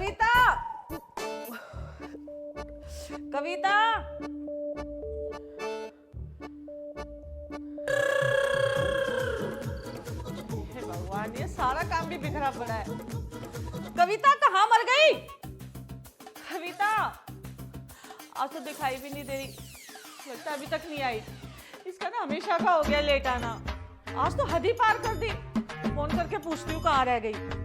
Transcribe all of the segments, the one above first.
कविता, कविता, हे भगवान, ये सारा काम भी बिखरा पड़ा है। कविता कहाँ मर गई? कविता आज तो दिखाई भी नहीं दे रही, लगता अभी तक नहीं आई। इसका ना हमेशा का हो गया लेट आना, आज तो हद ही पार कर दी। फोन करके पूछती हूँ कहाँ रह गई।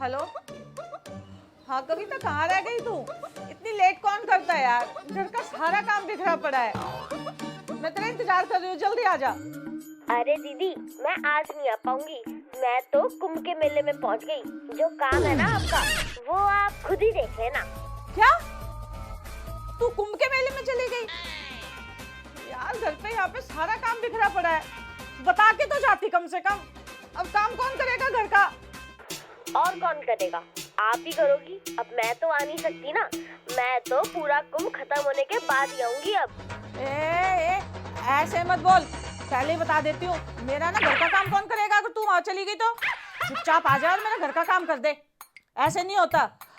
हेलो, हाँ कविता कहाँ रह गई तू? इतनी लेट कौन करता है यार, घर का सारा काम बिखरा पड़ा है। मैं तेरा इंतजार कर रही हूँ, जल्दी आ जा। अरे दीदी, मैं आज नहीं आ पाऊंगी। मैं तो कुंभ के मेले में पहुंच गई। जो काम है ना आपका, वो आप खुद ही देख लेना। क्या तू कुंभ के मेले में चली गई? यार घर पे यहाँ पे सारा काम बिखरा पड़ा है, बता के तो जाती कम से कम। अब काम कौन करेगा घर का? और कौन करेगा, आप ही करोगी। अब मैं तो आ नहीं सकती ना, मैं तो पूरा कुंभ खत्म होने के बाद ही आऊंगी। अब ए, ऐसे मत बोल, पहले ही बता देती हूँ। मेरा ना घर का काम कौन करेगा? अगर तू वहां चली गई तो चुपचाप आ जा और मेरा घर का काम कर दे। ऐसे नहीं होता।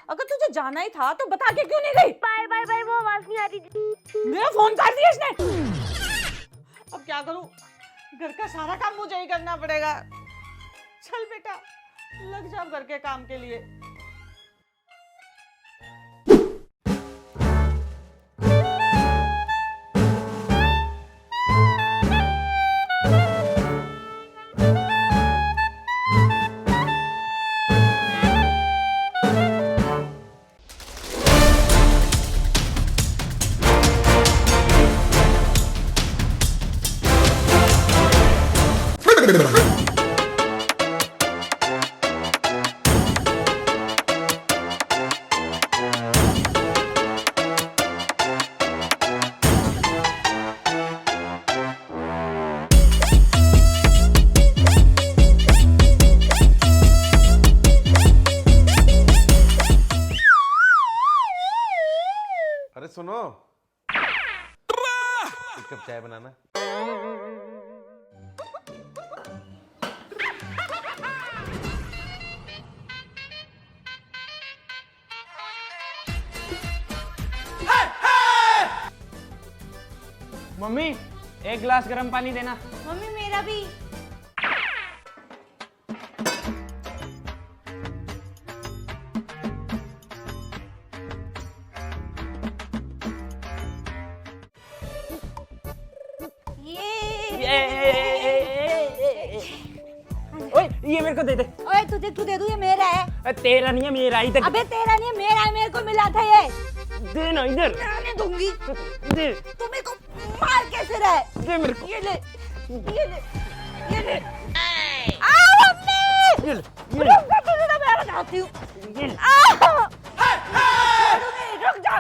अगर तुझे जाना ही था तो बता के क्यों नहीं गई? बाय बाय बाय, वो आवाज नहीं आ रही। मेरा फोन काट दिया इसने। अब क्या करूं, घर का सारा काम मुझे ही करना पड़ेगा। चल बेटा, लग जा घर के काम के लिए। अरे सुनो, एक कप चाय बनाना। मम्मी, एक गिलास गर्म पानी देना। मम्मी मेरा भी। ओए, ये मेरे को दे दे। ओए तुझे क्यों दे दूं, ये मेरा है। तेरा नहीं है, मेरा ही। अबे तेरा नहीं है, मेरा है, मेरे को मिला था ये। दे ना इधर। मैं दूंगी। दे। तू मेरे को मार कैसे रहा है? दे मेरे को। ये ले, ये ले, ये ले। आ मम्मी! ये ले, ये ले। रुक जा, तुझे तो मैं बताती हूँ। ये ले। छोड़ूंगी, रुक जा।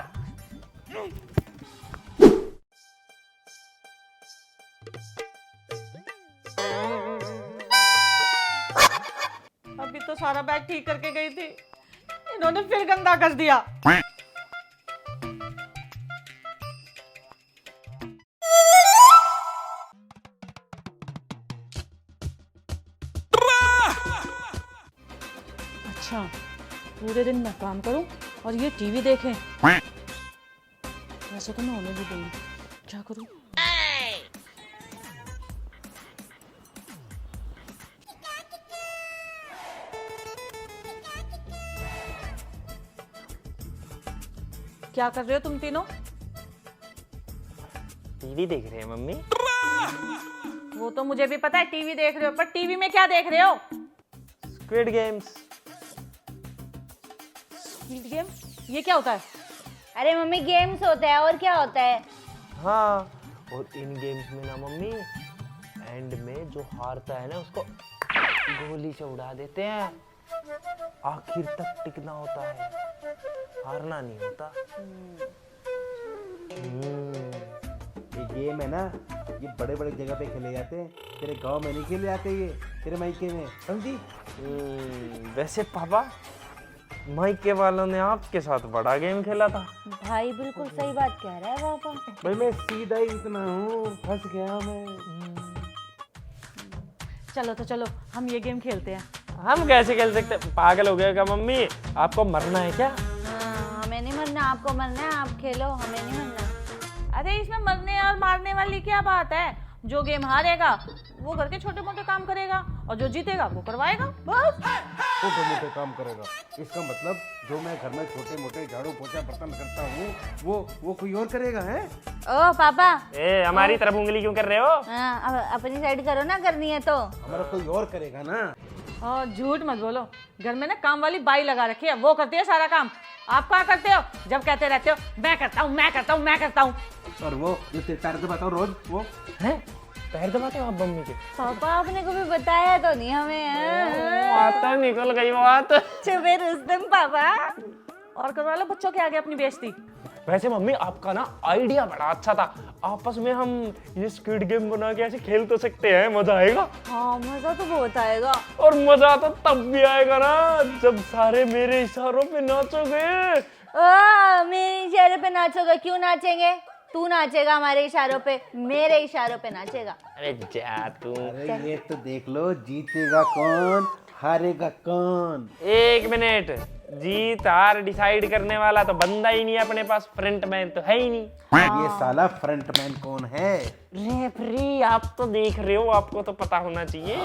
अभी तो सारा बैग ठीक करके गई थी, इन्होंने फिर गंदा कर दिया। अच्छा, पूरे दिन मैं काम करूं और ये टीवी देखें? वैसे तो मैं होने भी दूंगी, क्या करूं? क्या कर रहे हो तुम तीनों? टीवी देख रहे हैं मम्मी। वो तो मुझे भी पता है टीवी देख रहे हो, पर टीवी में क्या देख रहे हो? Squid games. Squid game? ये क्या होता है? अरे मम्मी, गेम्स होता है, और क्या होता है? हाँ, और इन गेम्स में ना मम्मी, एंड में जो हारता है ना उसको गोली से उड़ा देते हैं। आखिर तक टिकना होता है, हारना नहीं होता। ये गेम है ना, ये बड़े बड़े जगह पे खेले जाते हैं, तेरे गांव में नहीं खेले जाते, ये तेरे मायके में, समझी? वैसे पापा, मायके वालों ने आपके साथ बड़ा गेम खेला था। भाई बिल्कुल सही बात कह रहा है पापा। भाई मैं सीधा ही इतना हूँ, फंस गया मैं। चलो तो चलो हम ये गेम खेलते हैं। हम कैसे खेल सकते? पागल हो गए क्या मम्मी? आपको मरना है क्या? हाँ, हमें नहीं मरना, आपको मरना है, आप खेलो, हमें नहीं मरना। अरे इसमें मरने और मारने वाली क्या बात है? जो गेम हारेगा वो घर के छोटे मोटे काम करेगा और जो जीतेगा वो करवाएगा, बस। छोटे मोटे काम करेगा, इसका मतलब जो मैं घर में छोटे मोटे झाड़ू पोछा बर्तन करता हूँ वो कोई और करेगा है? ओ पापा, ए हमारी तरफ उंगली क्यों कर रहे हो? हाँ, अब अपनी साइड करो ना, करनी है तो। हमारा कोई और करेगा ना। और झूठ मत बोलो, घर में ना काम वाली बाई लगा रखी है, वो करती है सारा काम। आप क्या करते हो? जब कहते रहते हो मैं करता हूँ मैं करता हूँ मैं करता हूँ। और वो जो पैर दबाता हूँ रोज, वो हैं? पैर दबाते हो आप मम्मी के? पापा आपने कभी बताया तो नहीं हमें। आता निकल गई बात। छुपे रुस्तम पापा। और करवा लो बच्चों के आगे अपनी बेइज्जती। वैसे मम्मी आपका ना आइडिया बड़ा अच्छा था। आपस में हम ये स्क्विड गेम बना के ऐसे खेल तो सकते हैं, मजा आएगा। हाँ मजा तो बहुत आएगा। और मजा तो तब भी आएगा ना जब सारे मेरे इशारों पे नाचोगे। मेरे इशारे पे नाचोगे? क्यों नाचेंगे? तू नाचेगा हमारे इशारों पे, मेरे इशारों पे नाचेगा। अरे जा तू। अरे ये तो देख लो, जीतेगा कौन हारेगा कौन। एक मिनट, जीत हार डिसाइड करने वाला तो बंदा ही नहीं है अपने पास, फ्रंट मैन तो है ही नहीं। ये साला फ्रंटमैन कौन है? रेफरी। आप तो देख रहे हो, आपको तो पता होना चाहिए।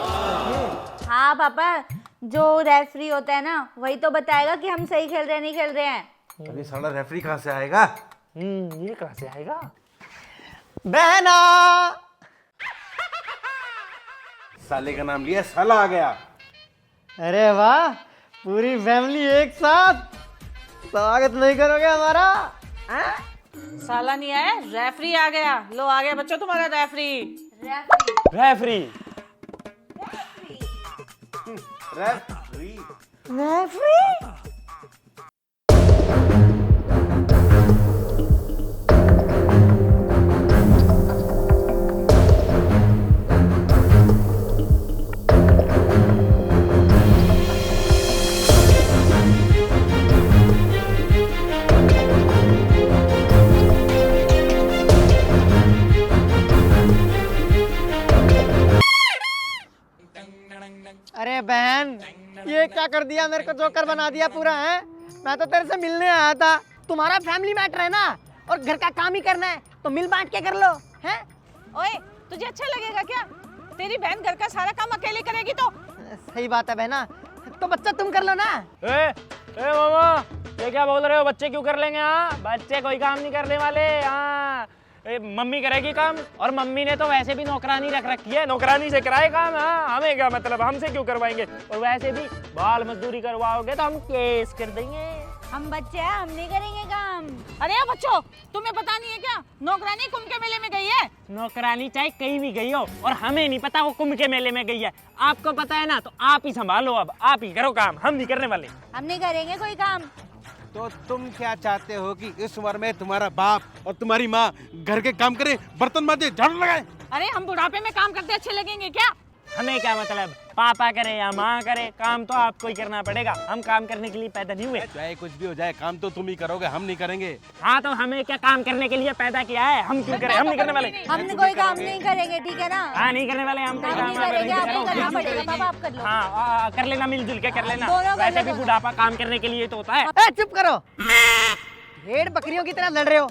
हाँ पापा, जो रेफरी होता है ना वही तो बताएगा कि हम सही खेल रहे हैं नहीं खेल रहे हैं। अभी साला रेफरी कहाँ से आएगा? ये कहाँ से आएगा? बहना, साले का नाम लिया, साला आ गया। अरे वाह, पूरी फैमिली एक साथ। स्वागत नहीं करोगे हमारा? साला नहीं आया, रेफरी आ गया। लो आ गया बच्चों तुम्हारा रेफरी। रेफरी। रेफरी अरे बहन, ये क्या कर दिया? मेरे को जोकर बना दिया पूरा है। मैं तो तेरे से मिलने आया था। तुम्हारा फैमिली मैटर है ना, और घर का काम ही करना है तो मिल बांट के कर लो हैं? ओए तुझे अच्छा लगेगा क्या? तेरी बहन घर का सारा काम अकेले करेगी तो? सही बात है बहना, तो बच्चा तुम कर लो ना। ए मामा, ये क्या बोल रहे हो? बच्चे क्यों कर लेंगे? हाँ, बच्चे कोई काम नहीं करने वाले। हाँ, मम्मी करेगी काम, और मम्मी ने तो वैसे भी नौकरानी रख रखी है, नौकरानी से कराए काम। हाँ, हमें क्या मतलब, हमसे क्यों करवाएंगे? और वैसे भी बाल मजदूरी करवाओगे तो हम केस कर देंगे। हम बच्चे हैं, हम नहीं करेंगे काम। अरे यार बच्चों, तुम्हें पता नहीं है क्या? नौकरानी कुंभ के मेले में गई है। नौकरानी चाहे कहीं भी गई हो, और हमें नहीं पता वो कुंभ के मेले में गई है। आपको पता है ना, तो आप ही संभालो, अब आप ही करो काम, हम नहीं करने वाले। हम नहीं करेंगे कोई काम। तो तुम क्या चाहते हो कि इस उम्र में तुम्हारा बाप और तुम्हारी माँ घर के काम करे, बर्तन मांजे, झाड़ू लगाए? अरे हम बुढ़ापे में काम करते अच्छे लगेंगे क्या? हमें क्या मतलब, पापा करे या माँ करे, काम तो आपको ही करना पड़ेगा। हम काम करने के लिए पैदा नहीं हुए। चाहे कुछ भी हो जाए, काम तो तुम ही करोगे, हम नहीं करेंगे। हाँ, तो हमें क्या काम करने के लिए पैदा किया है? हम क्यों करें? हम नहीं करने वाले। हमने कोई काम नहीं करेंगे, ठीक है ना? हाँ, नहीं करने वाले हम। हम नहीं करेंगे, आपको करना पड़ेगा। पापा आप कर लो। हाँ, कर लेना, मिलजुल के कर लेना। दोनों कर वैसे भी लेना। बुढ़ापा काम करने के लिए तो होता है। ए, चुप करो। भेड़ बकरियों की तरह लड़ रहे हो।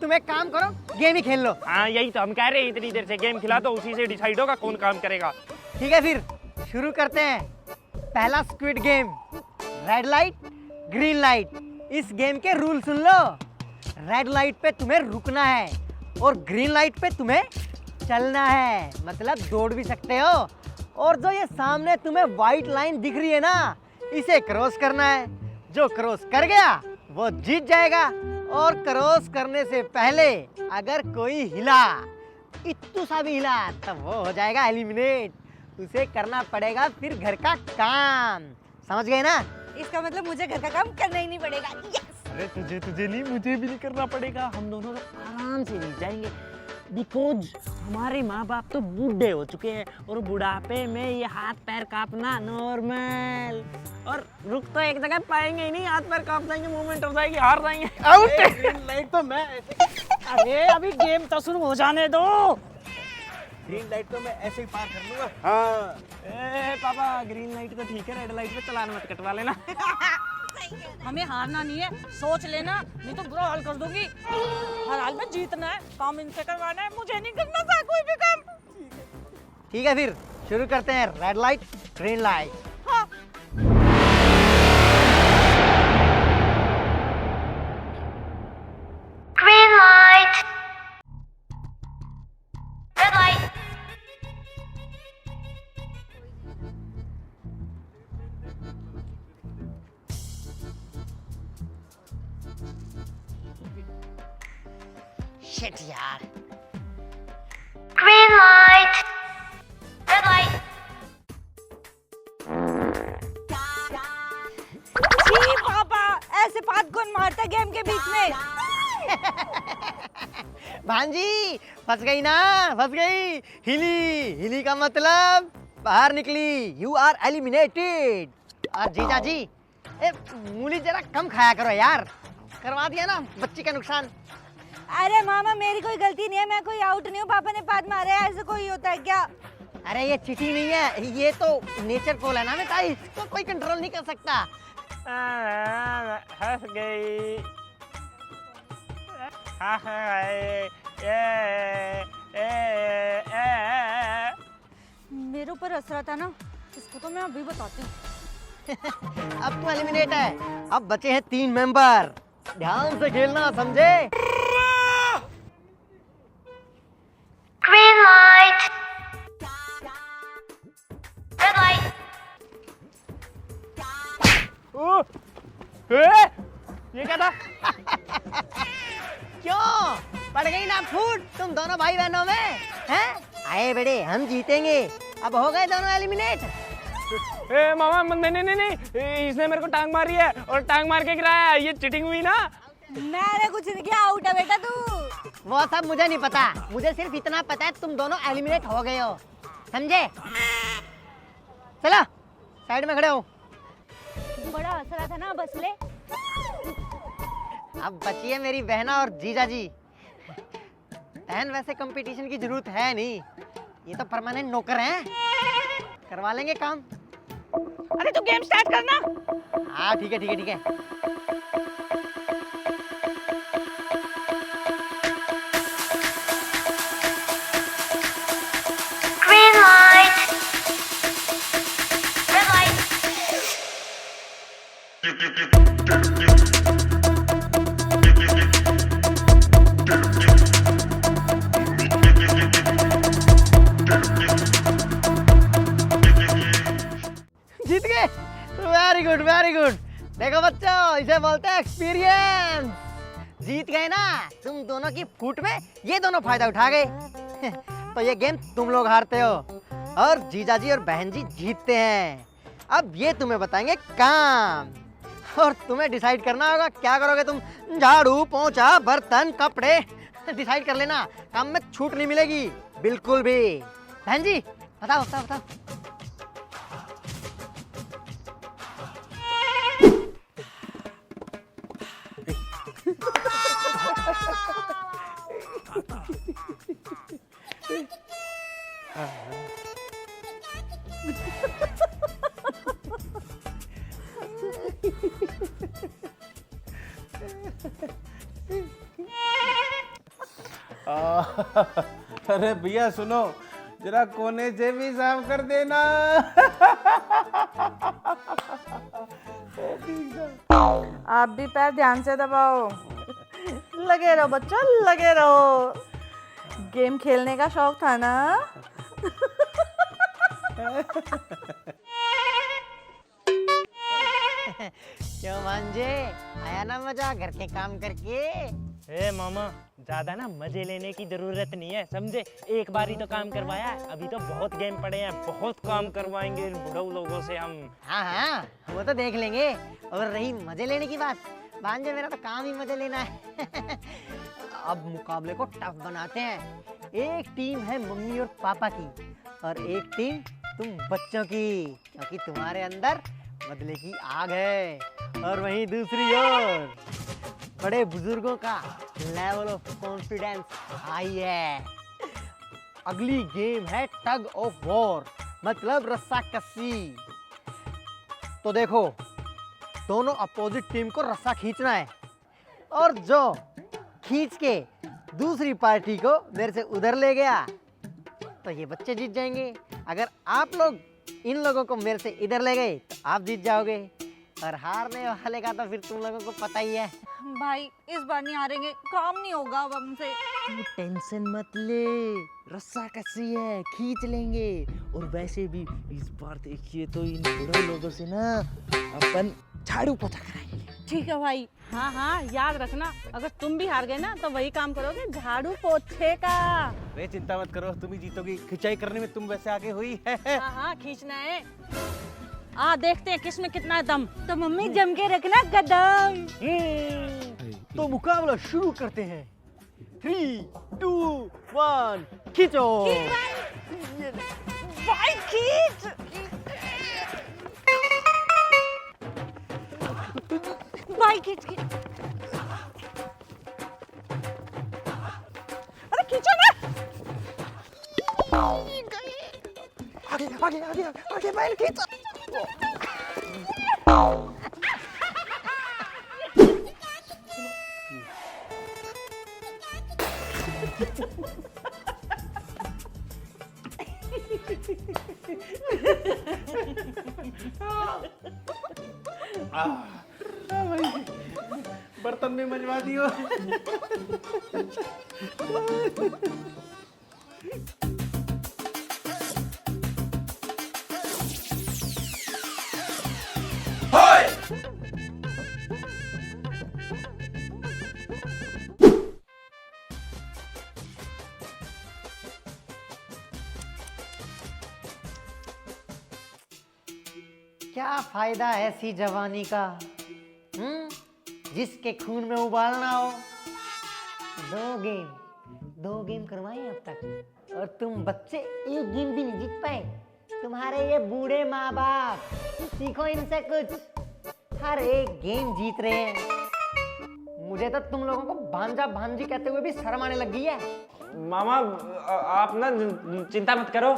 तुम एक काम करो, गेम ही खेल लो। हाँ, यही तो हम कह रहे हैं, इतनी देर से गेम खिला दो, उसी से डिसाइड होगा कौन काम करेगा। ठीक है, फिर शुरू करते हैं। पहला squid game, red light green light. इस गेम के रूल सुन लो। रेड लाइट पे तुम्हें रुकना है, और ग्रीन लाइट पे तुम्हें चलना है, मतलब दौड़ भी सकते हो। और जो ये सामने तुम्हें व्हाइट लाइन दिख रही है ना, इसे क्रॉस करना है। जो क्रॉस कर गया वो जीत जाएगा। और क्रॉस करने से पहले अगर कोई हिला, इत्तू सा भी हिला, तब वो हो जाएगा एलिमिनेट। उसे करना पड़ेगा फिर घर का काम। समझ गए ना? इसका मतलब मुझे घर का काम करना ही नहीं पड़ेगा। यस! अरे तुझे नहीं, मुझे भी नहीं करना पड़ेगा। हम दोनों तो आराम से जीत जाएंगे। बिकॉज हमारे माँ बाप तो बूढ़े हो चुके हैं और बुढ़ापे में ये हाथ पैर कांपना नॉर्मल। और रुक तो एक जगह पाएंगे ही नहीं, हाथ पैर कांप जाएंगे, मूवमेंट हो जाएगी, हार जाएंगे। आउट। ग्रीन लाइट तो मैं अरे अभी गेम तो शुरू हो जाने दो। ग्रीन लाइट तो मैं ऐसे ही पार कर लूंगा। हाँ ए पापा, ग्रीन लाइट तो ठीक है, रेड लाइट पे चालान मत कटवा लेना। हमें हारना नहीं है, सोच लेना, नहीं तो बुरा हाल कर दूंगी। हर हाल में जीतना है, काम इनसे करवाना है, मुझे नहीं करना था कोई भी काम। ठीक है फिर शुरू करते हैं। Red light green light. हाँ। Green light. Red light. Shit यार। Green light. Red light. छी पापा, ऐसे बात कौन मारता है गेम के बीच में? भांजी फंस गई ना, फंस गई। हिली हिली का मतलब बाहर निकली, यू आर एलिमिनेटेड। और जीजा जी, ए मूली जरा कम खाया करो यार, करवा दिया ना बच्ची का नुकसान। अरे मामा मेरी कोई गलती नहीं है, मैं कोई आउट नहीं हूँ, पापा ने पाद मारे है, ऐसे कोई होता है क्या? अरे ये चीटिंग नहीं है, ये तो नेचर पोल है ना बेटा, इसको कोई कंट्रोल नहीं कर सकता। हंस गई। मेरे ऊपर हंस रहा था ना, इसको तो मैं अभी बताती हूँ। अब तो एलिमिनेट है, अब बचे हैं 3 मेंबर। ध्यान से खेलना, समझे? Green light. Red light. ये क्या था? क्यों पड़ गई ना फूट तुम दोनों भाई बहनों में? हैं? आए बेटे, हम जीतेंगे। अब हो गए दोनों एलिमिनेट। ए मामा, नहीं नहीं नहीं नहीं, इसने मेरे को टांग मारी है और टांग मार के गिराया, ये चीटिंग हुई ना। मैंने कुछ नहीं किया, आउट है बेटा तू। वो सब मुझे नहीं पता, मुझे सिर्फ इतना पता है तुम दोनों एलिमिनेट हो गए हो, समझे? चलो साइड में खड़े हो। बड़ा हंस रहा था ना, बस ले। अब बची है मेरी बहना और जीजा जी। बहन वैसे कंपटीशन की जरूरत है नहीं, ये तो परमानेंट नौकर हैं, करवा लेंगे काम। अरे तू गेम स्टार्ट करना। हाँ ठीक है ठीक है ठीक है। Green light. Red light. जीत गए, वेरी गुड वेरी गुड। देखो बच्चों, इसे बोलते हैं एक्सपीरियंस। जीत गए ना तुम दोनों की फूट में, ये दोनों फायदा उठा गए। तो ये गेम तुम लोग हारते हो और जीजा जी और बहन जी जीतते हैं। अब ये तुम्हें बताएंगे काम, और तुम्हें डिसाइड करना होगा क्या करोगे तुम। झाड़ू पोंछा बर्तन कपड़े डिसाइड कर लेना, काम में छूट नहीं मिलेगी बिल्कुल भी। बहन जी बताओ बताओ बताओ। अरे भैया सुनो, जरा कोने से भी साफ कर देना। आप भी पैर ध्यान से दबाओ। लगे रहो बच्चों, लगे रहो। गेम खेलने का शौक था ना? क्यों मांझे, आया ना मजा घर के काम करके? ए मामा, ज्यादा ना मजे लेने की जरूरत नहीं है, समझे? एक बार ही तो काम करवाया है, अभी तो बहुत गेम पड़े हैं, बहुत काम करवाएंगे इन बुढ़ऊ लोगों से हम। हाँ हाँ वो तो देख लेंगे। और रही मजे लेने की बात, भांजे मेरा तो काम ही मजे लेना है। अब मुकाबले को टफ बनाते हैं। एक टीम है मम्मी और पापा की और एक टीम तुम बच्चों की, क्योंकि तुम्हारे अंदर बदले की आग है। और वहीं दूसरी ओर बड़े बुजुर्गों का लेवल ऑफ कॉन्फिडेंस हाई है। अगली गेम है टग ऑफ वॉर, मतलब रस्साकसी। तो देखो, दोनों अपोजिट टीम को रस्सा खींचना है और जो खींच के दूसरी पार्टी को मेरे से उधर ले गया तो ये बच्चे जीत जाएंगे। अगर आप लोग इन लोगों को मेरे से इधर ले गए तो आप जीत जाओगे, और हारने वाले का तो फिर तुम लोगों को पता ही है। भाई इस बार नहीं हारेंगे, काम नहीं होगा अब हमसे। तू टेंशन मत ले, रस्सा कसी है, खींच लेंगे। और वैसे भी इस बार देखिए तो इन बड़े लोगों से ना अपन झाड़ू पोछा कराएंगे। ठीक है भाई। हाँ हाँ, याद रखना, अगर तुम भी हार गए ना तो वही काम करोगे, झाड़ू पोछे का। अरे चिंता मत करो, तुम ही जीतोगी। खिंचाई करने में तुम वैसे आगे हुई है। हाँ हाँ, खींचना है। देखते हैं किसमें कितना दम। तो मम्मी जम के रखना कदम। तो मुकाबला शुरू करते हैं। 3, 2, 1 खींचो। भाई खींच। भाई खींच खींच। अरे खींचो ना। आगे आगे आगे आगे बैल खींचो। बर्तन में मजवा दियो। क्या फायदा ऐसी जवानी का, जिसके खून में उबाल ना हो। दो गेम करवाए अब तक और तुम बच्चे एक गेम भी नहीं जीत पाए। तुम्हारे ये बूढ़े माँ बाप, सीखो इनसे कुछ। हर एक गेम जीत रहे हैं। मुझे तो तुम लोगों को भांजा भांजी कहते हुए भी शर्म आने लग गई है। मामा आप ना चिंता मत करो,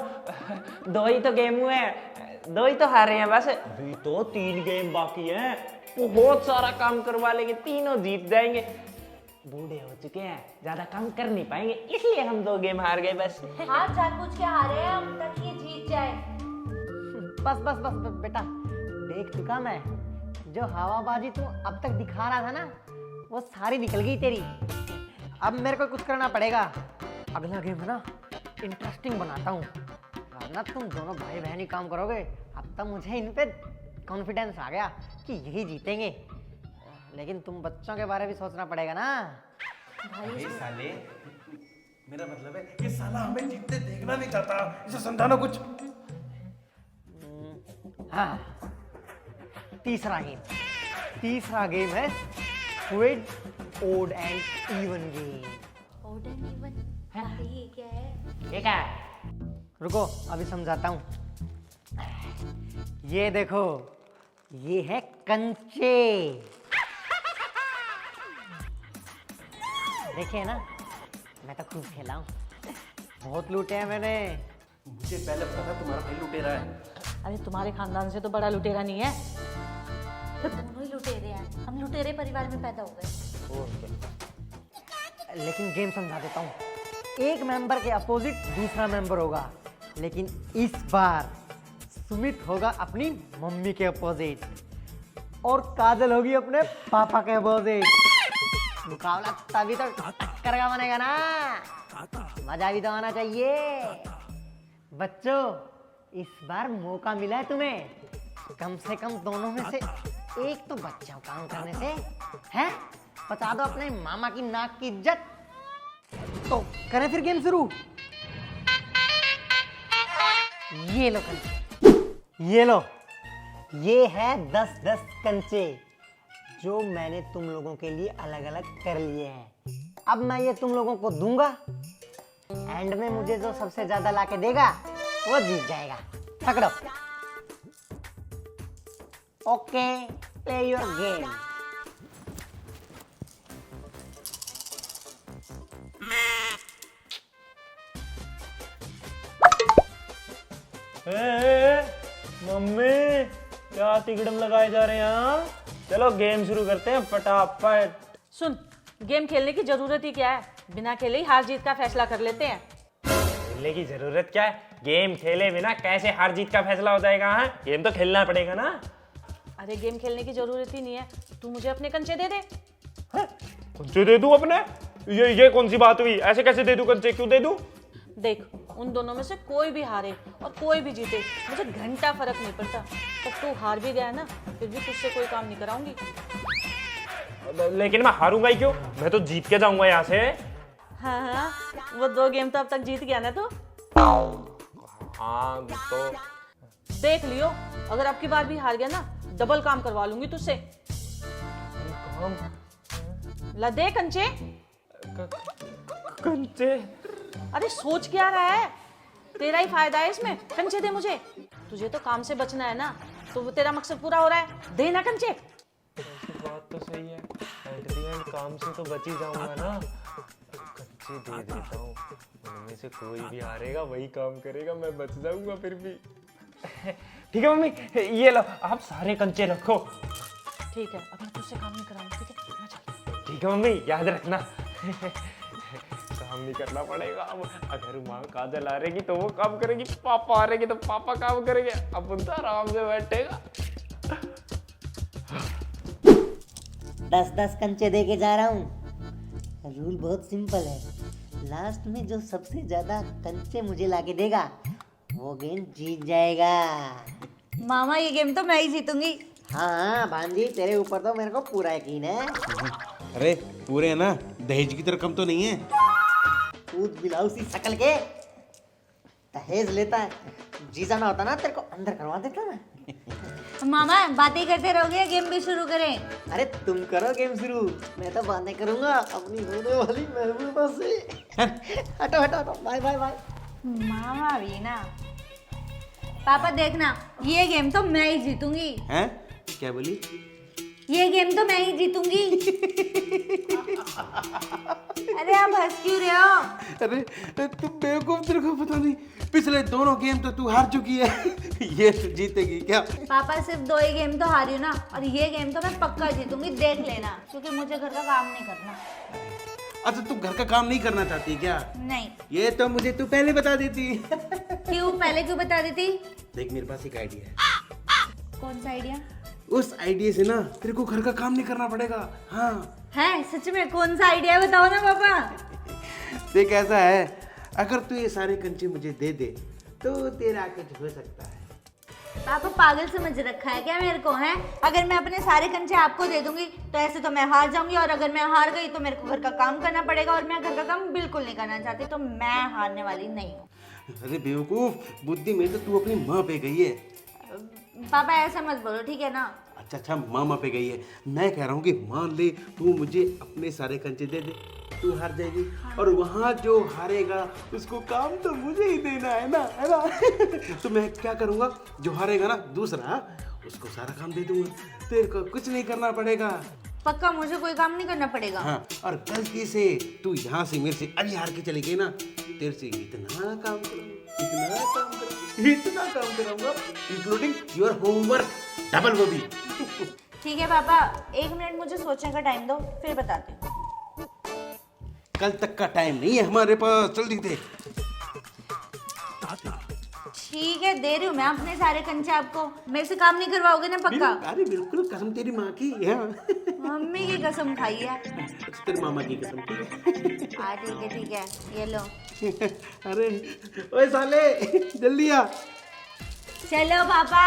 2 ही तो गेम हुए हैं, 2 ही तो हारे हैं बस। अभी तो 3 गेम बाकी हैं, बहुत सारा काम करवा लेंगे, तीनों जीत जाएंगे। बूढ़े हो चुके हैं, ज्यादा काम कर नहीं पाएंगे, इसलिए हम 2 गेम हार गए बस। हाँ जानबूझ के हारे हैं हम, तक ये जीत जाए। बस बस बस बस बेटा, देख चुका मैं। जो हवाबाजी तू अब तक दिखा रहा था ना, वो सारी निकल गई तेरी। अब मेरे को कुछ करना पड़ेगा। अगला गेम है ना, इंटरेस्टिंग बनाता हूँ, वरना तुम दोनों भाई बहन ही काम करोगे। अब तक मुझे इन पे कॉन्फिडेंस आ गया कि यही जीतेंगे, लेकिन तुम बच्चों के बारे में सोचना पड़ेगा ना। भाई साले, मेरा मतलब है ये साला हमें जीतते देखना नहीं चाहता, इसे समझाना कुछ। हाँ, तीसरा गेम है squid odd and even game. Odd and even, ये क्या है? ये क्या है? रुको अभी समझाता हूँ। ये देखो, ये है कंचे। देखिए ना, मैं तो खूब खेला हूँ, बहुत लूटे हैं मैंने। मुझे पहले पता था तुम्हारा भाई लुटेरा है। अरे तुम्हारे खानदान से तो बड़ा लुटेरा नहीं है। तो दोनों ही लुटेरे हैं, हम लुटेरे परिवार में पैदा हो गए। लेकिन गेम समझा देता हूँ। एक मेंबर के अपोजिट दूसरा मेंबर होगा, लेकिन इस बार सुमित होगा अपनी मम्मी के अपोजिट और काजल होगी अपने पापा के अपोजिट। मुकाबला तभी तो टक्कर का बनेगा ना, मजा भी तो आना चाहिए। बच्चों, इस बार मौका मिला है तुम्हें, कम से कम दोनों में से एक तो बच जाओ काम करने से, हैं? बचा दो अपने मामा की नाक की इज्जत। तो करें फिर गेम शुरू। ये लो कंचे, ये लो, ये है 10-10 कंचे जो मैंने तुम लोगों के लिए अलग अलग कर लिए हैं। अब मैं ये तुम लोगों को दूंगा, एंड में मुझे जो सबसे ज्यादा लाके देगा वो जीत जाएगा। पकड़ो। Okay, play your game. Mummy क्या तिकड़म लगाए जा रहे हैं यहाँ? चलो गेम शुरू करते हैं फटाफट। सुन, गेम खेलने की जरूरत ही क्या है, बिना खेले ही हार जीत का फैसला कर लेते हैं। खेलने की जरूरत क्या है? गेम खेले बिना कैसे हार जीत का फैसला हो जाएगा? हाँ, गेम तो खेलना पड़ेगा ना। अरे गेम खेलने की जरूरत ही नहीं है, तू मुझे अपने कंचे दे दे। कंचे दे दूं अपने? ये कौन सी बात हुई? ऐसे कैसे दे दूं कंचे? क्यों दे दूं? देख, उन दोनों में से कोई भी हारे और कोई भी जीते, मुझे घंटा फर्क नहीं पड़ता। तब तू हार भी गया ना, फिर भी तुझसे कोई काम नहीं कराऊंगी। लेकिन मैं हारूंगा ही क्यों? मैं तो जीत के जाऊंगा यहाँ से। हाँ, वो 2 गेम तो अब तक जीत गया ना तू। हाँ तो देख लियो, अगर अब की बार भी हार गया ना, डबल काम करवा लूंगी तुझसे। ला दे कंचे। कंचे? अरे सोच क्या रहा है, तेरा ही फायदा है इसमें। कंचे दे मुझे, तुझे तो काम से बचना है ना, तो वो तेरा मकसद पूरा हो रहा है। दे ना कंचे। बात तो सही है, एट द एंड काम से तो बच ही जाऊंगा ना। कंचे दे देता हूँ, उनमें से कोई भी हारेगा वही काम करेगा, मैं बच जाऊंगा फिर भी। ठीक है मम्मी, ये लो आप सारे कंचे रखो। ठीक है, अब मैं तुझसे काम नहीं कराऊंगी, ठीक है? मैं चल। ठीक है मम्मी, याद रखना। काम नहीं करना पड़ेगा अब। अगर माँ काजल आ रहेगी तो वो काम करेगी, पापा आ रहेगी तो पापा काम करेंगे, अब तो आराम से बैठेगा। 10-10 कंचे दे के जा रहा हूँ। रूल बहुत सिंपल है, लास्ट में जो सबसे ज्यादा कंचे मुझे लाके देगा वो गेम जीत जाएगा। मामा ये गेम तो मैं ही जीतूंगी। हाँ भांजी, तेरे ऊपर तो मेरे को पूरा यकीन है। अरे पूरे है ना, दहेज की तरह कम तो नहीं है। दूध बिलाउसी शकल के दहेज लेता है, जीजा ना होता ना तेरे को अंदर करवा देता ना। मामा बातें करते रहोगे या गेम भी शुरू करें? अरे तुम करो गेम शुरू, मैं तो बातें करूंगा अपनी होने वाली महबूबा से। हटो हटो हटो, बाय बाय बाय। मामा भी ना। पापा देखना, ये गेम तो मैं ही जीतूंगी। हैं? क्या बोली? ये गेम तो मैं ही जीतूंगी। अरे आप हंस क्यों रहे हो? अरे तुम बेवकूफ, तेरे को पता नहीं, पिछले दोनों गेम तो तू हार चुकी है। ये तो जीतेगी क्या? पापा सिर्फ 2 ही गेम तो हारी हूँ ना, और ये गेम तो मैं पक्का जीतूंगी, देख लेना। क्योंकि मुझे घर का काम नहीं करना। अच्छा तू घर का काम नहीं करना चाहती क्या? नहीं। ये तो मुझे तू पहले बता देती। क्यों? पहले क्यों बता देती? देख मेरे पास एक आइडिया है। कौन सा आइडिया? उस आइडिया से ना तेरे को घर का काम नहीं करना पड़ेगा। हाँ है सच में? कौन सा आइडिया बताओ ना पापा। देख ऐसा है, अगर तू ये सारे कंचे मुझे दे दे तो तेरा कुछ हो सकता है। पापा पागल समझ रखा है क्या मेरे को? है अगर मैं अपने सारे कंचे आपको दे दूंगी तो ऐसे तो मैं हार जाऊंगी, और अगर मैं हार गई तो मेरे को घर का काम करना पड़ेगा, और मैं घर का काम बिल्कुल नहीं करना चाहती, तो मैं हारने वाली नहीं हूँ। अरे बेवकूफ, बुद्धि में तो तू अपनी माँ पे गई है। पापा ऐसा मत बोलो, ठीक है ना? अच्छा मामा पे गई है। मैं कह रहा हूँ कि मान ले तू मुझे अपने सारे कंचे दे दे, तू हार जाएगी, और वहाँ जो हारेगा उसको काम तो मुझे ही देना है ना, है ना? तो मैं क्या करूँगा, जो हारेगा ना दूसरा, उसको सारा काम दे दूंगा, तेरे को कुछ नहीं करना पड़ेगा। पक्का मुझे कोई काम नहीं करना पड़ेगा? हाँ, और गलती से तू यहाँ से मेरे से अभी हार के चली गई ना, तेरे से इतना काम करूँगा, इतना काम कराऊंगा, इंक्लूडिंग योर होमवर्क, डबल वो भी। ठीक है पापा, 1 मिनट मुझे सोचने का टाइम दो, फिर बताती हूँ। कल तक का टाइम नहीं है हमारे पास, जल्दी दे। ठीक है, दे रही हूँ मैं अपने सारे कंचे आपको। मेरे से काम नहीं करवाओगे ना पक्का? अरे बिल्कुल, कसम तेरी माँ की है। मम्मी की कसम खाई है। तेरी मामा की कसम, ठीक है? हाँ ठीक है, ये लो। अरे ओए साले, जल्दी आ। चलो पापा।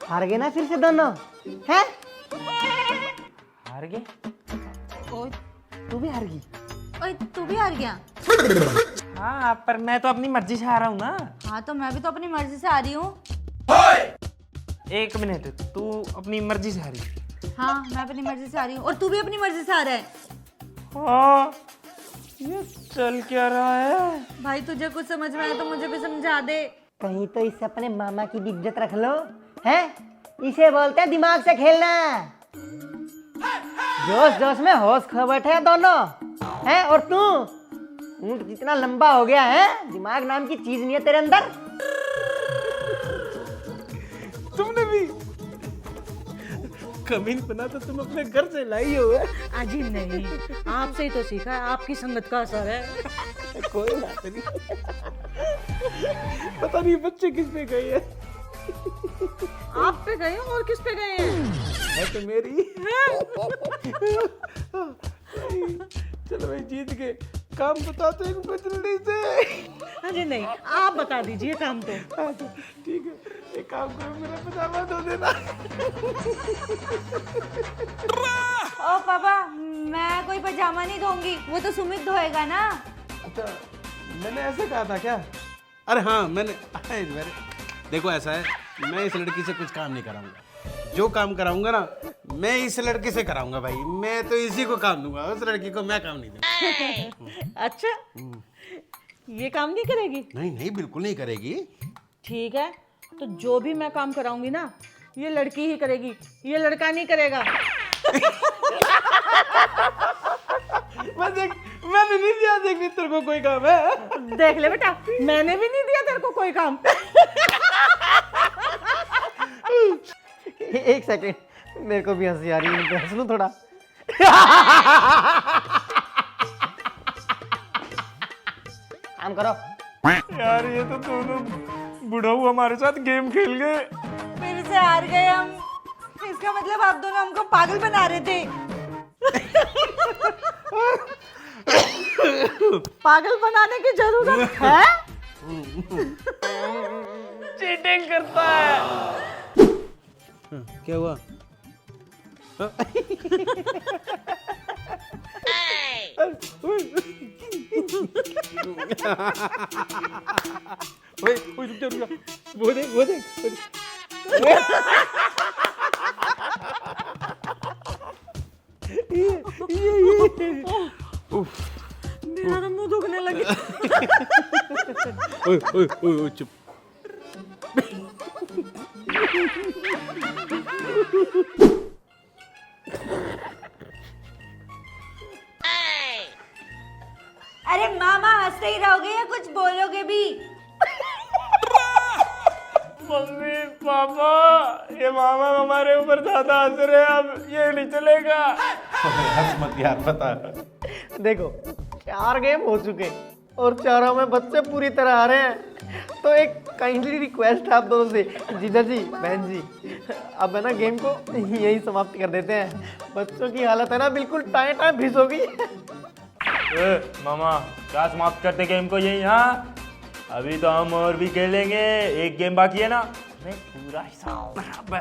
हार गए ना फिर से दोनों, हैं? हार गए? ओए तू भी हार गई? ओए तू भी हार गया? हाँ, पर मैं तो अपनी मर्जी से आ रहा हूँ ना। हाँ तो मैं भी तो अपनी मर्जी से आ रही हूँ। एक मिनट, तू अपनी मर्जी से हारी? हाँ मैं अपनी मर्जी से आ रही हूँ और तू भी अपनी मर्जी से आ रहा है। हाँ, ये चल क्या रहा है? भाई तुझे कुछ समझ में आया तो मुझे भी समझा दे। कहीं तो इससे अपने मामा की भी इज्जत रख लो, हैं? इसे बोलते हैं दिमाग से खेलना। जोश जोश में होश खो बैठे हैं दोनों, हैं? और तू ऊंट जितना लंबा हो गया है, दिमाग नाम की चीज नहीं है तेरे अंदर। तुमने भी कमीन बना तो तुम अपने घर से लाई हो। अजी नहीं, आपसे ही तो सीखा है, आपकी संगत का असर है। कोई बात नहीं। पता नहीं बच्चे किस पे गए हैं। आप पे गए और किस पे गए हैं? है तो मेरी। चलो भाई जीत गए। काम बता तो एक जल्दी से। अजी नहीं, आप बता दीजिए काम तो। अच्छा, ठीक है, एक काम करो, मेरा पजामा धो देना। ओ पापा, मैं कोई पजामा नहीं धोऊंगी, वो तो सुमित धोएगा ना। अच्छा, मैंने ऐसे कहा था क्या? अरे हाँ, मैंने देखो ऐसा है, मैं इस लड़की से कुछ काम नहीं कराऊंगा। जो काम कराऊंगा ना, मैं इस लड़के से कराऊंगा भाई। मैं तो इसी को काम दूंगा, उस लड़की को मैं काम नहीं दूंगा। अच्छा, ये काम नहीं करेगी? नहीं नहीं, बिल्कुल नहीं करेगी। ठीक है, तो जो भी मैं काम कराऊंगी ना, ये लड़की ही करेगी, ये लड़का नहीं करेगा। मैंने नहीं दिया, देख तेरे को कोई काम है। देख ले बेटा, मैंने भी नहीं दिया तेरे को कोई काम। एक सेकंड, मेरे को भी हंसी आ रही है, हंस लूं थोड़ा। काम करो। यार ये तो दोनों बुढ़ऊ हमारे साथ गेम खेल गए। फिर से हार गए हम। इसका मतलब आप दोनों हमको पागल बना रहे थे। पागल बनाने की जरूरत है? चीटिंग करता है। क्या हुआ? ओए ओए, रुक जा। वो देख वो देख। मेरा तो मुंह दुखने लगे। ओए ओए ओए, चुप। अरे मामा, हंसते ही रहोगे या कुछ बोलोगे भी? मम्मी पापा, ये मामा हमारे ऊपर ज्यादा हंस रहे हैं, अब ये नहीं चलेगा। हंस मत यार, बता। देखो 4 गेम हो चुके और चारों में बच्चे पूरी तरह आ रहे हैं। तो एक काइंडली रिक्वेस्ट है आप दोनों से, जीजा जी, बहन जी, अब है ना गेम को यही समाप्त कर देते हैं। बच्चों की हालत है ना बिल्कुल टाइम टाइम फिस हो गई। मामा क्या समाप्त करते गेम को यही? हाँ, अभी तो हम और भी खेलेंगे, एक गेम बाकी है ना, मैं पूरा हिसाब बराबर।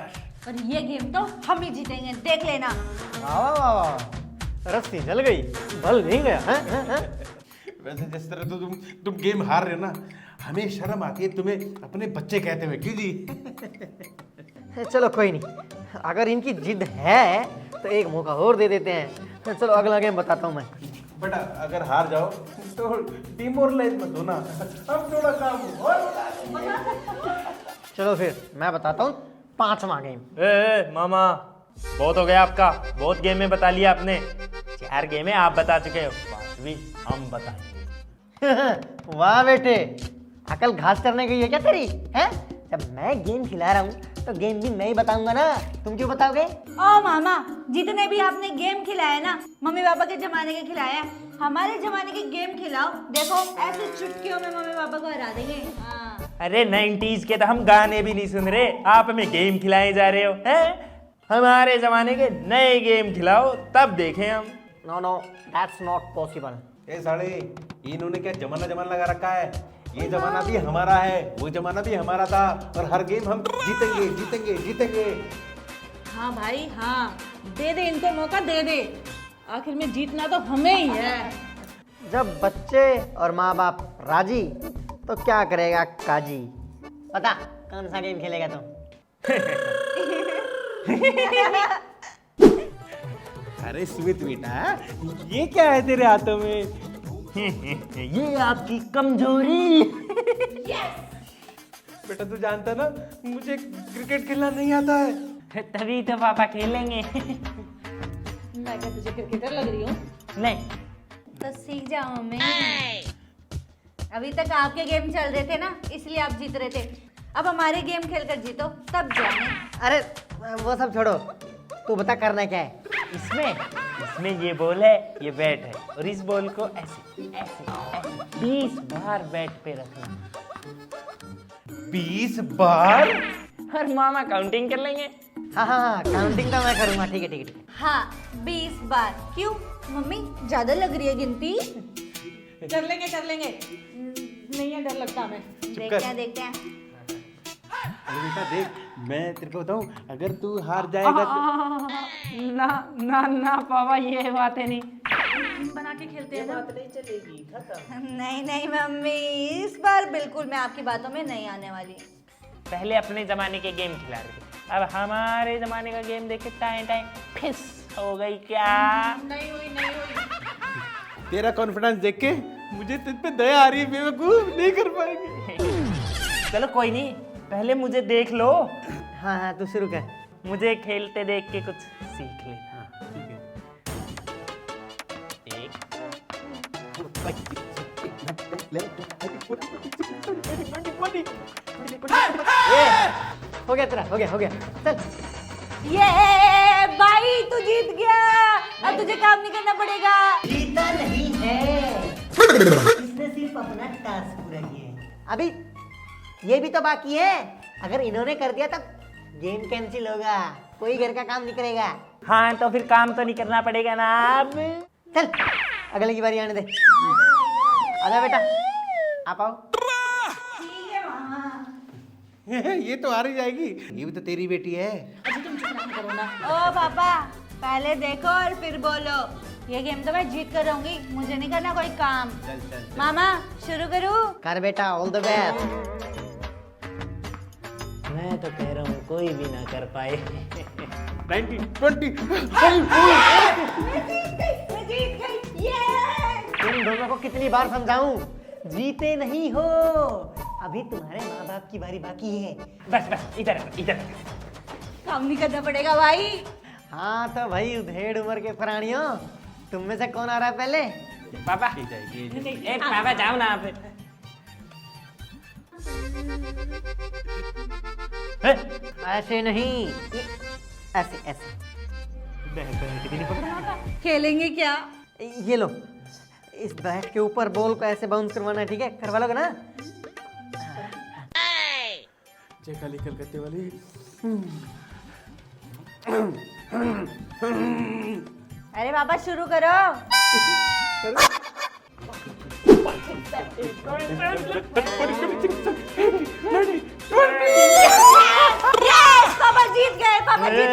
और ये गेम तो हम ही जीतेंगे, देख लेना। वाह वाह वाह, रस्सी जल गई, बल नहीं गया। हैं? वैसे जिस तरह तो तुम गेम हार रहे हो ना, हमें शर्म आती है तुम्हें अपने बच्चे कहते हुए। क्यों जी? चलो कोई नहीं, अगर इनकी जिद है तो एक मौका और दे देते हैं। चलो अगला गेम बताता हूँ मैं। बेटा अगर हार जाओ तो डिमोरलाइज मत होना, हम थोड़ा काम और बता देंगे। चलो फिर मैं बताता हूँ 5वां गेम। मामा बहुत हो गया आपका, बहुत गेम में बता लिया आपने। 4 गेम है आप बता चुके हो, 5वीं हम बताएंगे। वाह बेटे, अकल घास करने गई है क्या तेरी? हैं? जब मैं गेम खिला रहा हूँ तो गेम भी मैं ही बताऊंगा ना, तुम क्यों बताओगे? ओ मामा, जितने भी आपने गेम खिलाए ना, मम्मी पापा के जमाने के खिलाए हैं, हमारे जमाने के गेम खिलाओ, देखो ऐसे चुटकियों में मम्मी पापा को हरा देंगे। हाँ। अरे 90s के तो हम गाने भी नहीं सुन रहे, आप हमें गेम खिलाए जा रहे हो हैं? हमारे जमाने के नए गेम खिलाओ तब देखें हम। No, that's not possible. ए साले, इन्होंने क्या जमाना लगा रखा है? ये जमाना भी हमारा है, वो जमाना भी हमारा था, और हर गेम हम जीतेंगे। हाँ भाई हाँ, दे दे इनको मौका, दे दे। आखिर में जीतना तो हमें ही है। जब बच्चे और माँ बाप राजी तो क्या करेगा काजी? बता कौन सा गेम खेलेगा तुम? अरे स्मित बेटा, ये क्या है तेरे हाथों में? ये आपकी कमजोरी। बेटा तू जानता ना मुझे क्रिकेट खेलना नहीं आता है। तभी तो पापा खेलेंगे। मैं क्या तुझे क्रिकेटर लग रही हूँ? नहीं, तो सीख जाओ मम्मी। अभी तक आपके गेम चल रहे थे ना, इसलिए आप जीत रहे थे। अब हमारे गेम खेलकर जीतो तब जाने। अरे वो सब छोड़ो, तू बता करना क्या है? इसमें ये बॉल है, ये बैट है, और इस बॉल को ऐसे ऐसे ऐसे 20 बार बैट पे रखना। 20 बार? और मामा काउंटिंग कर लेंगे। हाँ हाँ हाँ, काउंटिंग तो मैं करूँगा। ठीक है ठीक है ठीक है। हाँ 20 बार। क्यों मम्मी, ज्यादा लग रही है गिनती? कर लेंगे कर लेंगे। नहीं है, डर लगता हमें। देखते हैं देखते हैं। अरे बेटा देख, मैं तेरे को बताऊं, अगर तू हार जाएगा तो ना ना ना पापा, ये बातें नहीं। बना के खेलते हैं ना। नहीं नहीं मम्मी, इस बार बिल्कुल मैं आपकी बातों में नहीं आने वाली। पहले अपने जमाने के गेम खिला रहे थे, अब हमारे जमाने का गेम देखे टाइम टाइम फिस हो गई क्या? नहीं हुई नहीं हुई। तेरा कॉन्फिडेंस देख के मुझे तुझ पे दया आ रही है। बेवकूफ, नहीं कर पाएंगे। चलो कोई नहीं, पहले मुझे देख लो। हाँ हाँ, तू शुरू कर। मुझे खेलते देख के कुछ सीख ले। एक हो गया तेरा, हो गया हो गया। चल। ये भाई तू जीत गया, अब तुझे काम नहीं करना पड़ेगा। जीता नहीं है, इसने सिर्फ अपना टास्क पूरा किया है। अभी ये भी तो बाकी है। अगर इन्होंने कर दिया तब गेम कैंसिल होगा, कोई घर का काम नहीं करेगा। हाँ, तो फिर काम तो नहीं करना पड़ेगा ना अब। चल अगले की बारी आने दे। आजा बेटा, आप आओ। ये तो हार ही जाएगी, ये भी तो तेरी बेटी है। ओ पापा, पहले देखो और फिर बोलो। ये गेम तो मैं जीत कर रहूंगी, मुझे नहीं करना कोई काम। चल चल चल। मामा शुरू करूँ? कर बेटा, ऑल द बेस्ट। मैं तो कह रहा हूँ कोई भी ना कर पाए। 19, 20। मैं जीत गई। ये तुम दोनों को कितनी बार समझाऊं, जीते नहीं हो। अभी तुम्हारे माँ बाप की बारी बाकी है। बस बस, इधर इधर। काम नहीं करना पड़ेगा भाई। हाँ तो भाई उधेड़ उम्र के प्राणियों, तुम में से कौन आ रहा है पहले? पापा, ए पापा जाओ ना आप। ऐसे नहीं, ये ऐसे ऐसे। खेलेंगे क्या? ये लो, इस बैट के ऊपर बॉल को ऐसे बाउंस करवाना है, ठीक है? करवा लोगे ना? जय काली कलकत्ते वाली। अरे पापा शुरू करो। यस, पापा जीत गए, पापा जीत।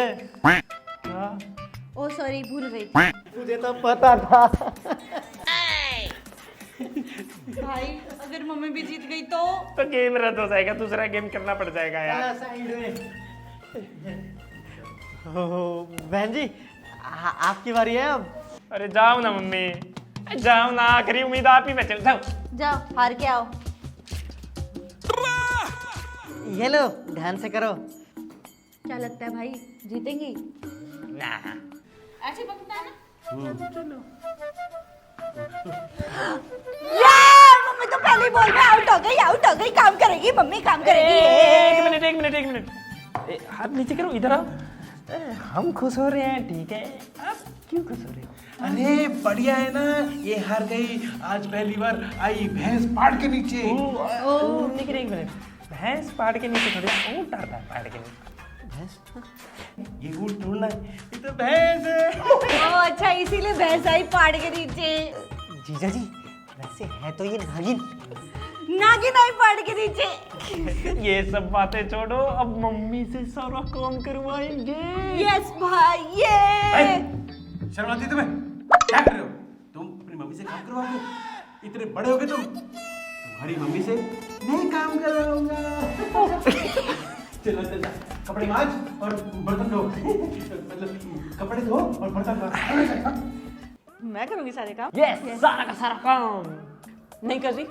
ओ सॉरी, भूल गई। तुझे तो पता था। भाई अगर मम्मी भी जीत गई तो? तो गेम रद्द हो जाएगा, दूसरा गेम करना पड़ जाएगा यार। साइड में। बहन जी, आपकी बारी है अब। अरे जाओ ना मम्मी, जाओ ना, आखिरी उम्मीद आप ही बचे। जाओ जाओ हार के आओ। ये लो, ध्यान से करो। क्या लगता है भाई, जीतेंगी? ना। ऐसे पकड़ना है ना। यार मम्मी तो पहले बॉल में आउट हो गई, आउट हो गई। काम करेगी मम्मी, काम करेगी। एक मिनट एक मिनट एक मिनट, हाथ नीचे करो, इधर आओ। हम खुश हो रहे हैं, ठीक है? आप क्यों खुश हो रहे हो? अरे बढ़िया है ना, ये हार गई। आज पहली बार आई भैंस पहाड़ के नीचे। लेकिन एक मिनट, भैंस पहाड़ के नीचे थोड़ी, ऊँट आता है पहाड़ के नीचे। ये ऊँट ढूंढना है, ये तो भैंस है। ओ अच्छा, इसीलिए भैंस आई पहाड़ के नीचे। जीजा जी, वैसे है तो ये नागिन। नागिन आई पहाड़ के नीचे। ये सब बातें छोड़ो, अब मम्मी से सारा काम करवाएंगे। यस भाई, ये शर्म आती है तुम्हें? क्या कर रहे हो तुम? अपनी मम्मी से काम करवाओगे? इतने बड़े हो गए तुम, तुम्हारी मम्मी से नहीं काम करवाऊंगा। चलो चलो। कपड़े मांज और बर्तन धो। मतलब कपड़े धो और बर्तन मांज। मैं करूंगी सारे काम। यस, सारा का सारा काम। नहीं कर रही।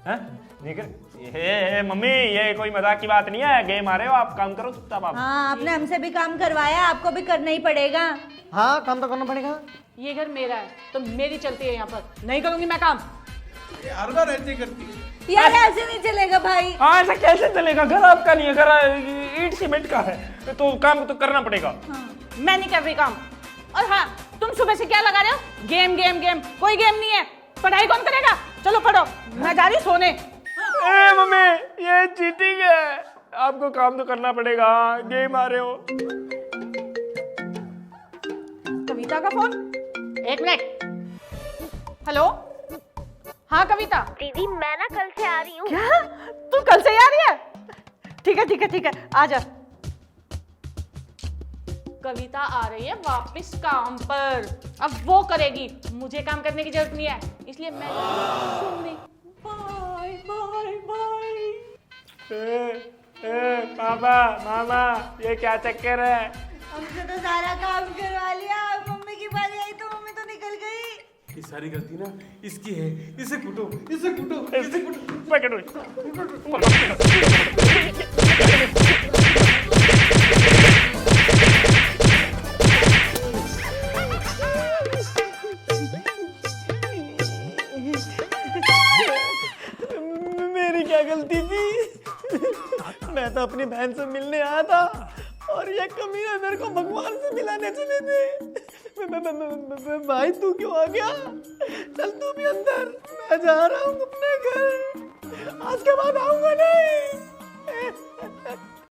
हैं? नहीं कर। ये मम्मी, ये कोई मजाक की बात नहीं है। गेम आ रहे हो आप, काम करो चुपचाप आप। हाँ, आपने हमसे भी काम करवाया, आपको भी करना ही पड़ेगा। हाँ, काम तो करना पड़ेगा। ये घर मेरा है तो मेरी चलती है यहाँ पर। नहीं करूंगी मैं काम। हर बार ऐसे करती है। यार ऐसे नहीं चलेगा भाई। हाँ, ऐसा कैसे चलेगा? घर आपका नहीं है, घर ईंट सीमेंट का है, तो काम तो करना पड़ेगा। मैं नहीं कर रही काम। और हाँ, तुम सुबह से क्या लगा रहे हो? Game game game. कोई गेम नहीं है। पढ़ाई कौन करेगा? चलो पढ़ो, मैं जा रही सोने। ए मम्मी, ये चीटिंग है। आपको काम तो करना पड़ेगा, गेम आ रहे हो। कविता का फोन। एक मिनट। हेलो। हाँ कविता। दीदी मैं ना कल से आ रही हूँ। क्या? तू कल से आ रही है? ठीक है ठीक है ठीक है, आ जा। कविता आ रही है वापस काम पर। अब वो करेगी, मुझे काम करने की जरूरत नहीं है, इसलिए मैं सोने। Bye bye bye. मामा मामा, ये क्या चक्कर है? हमसे तो सारा काम करवा लिया, मम्मी की बारी आई तो मम्मी तो निकल गई। ये सारी गलती ना इसकी है। इसे कूटो, इसे कूटो, इसे कूटो। पकड़ो। मेरी क्या गलती थी? मैं तो अपनी बहन से मिलने आया था और ये कमीने मेरे को भगवान से मिलाने चले थे। भाई तू क्यों आ गया? चल तू भी अंदर, मैं जा रहा हूँ अपने घर। आज के बाद आऊंगा नहीं।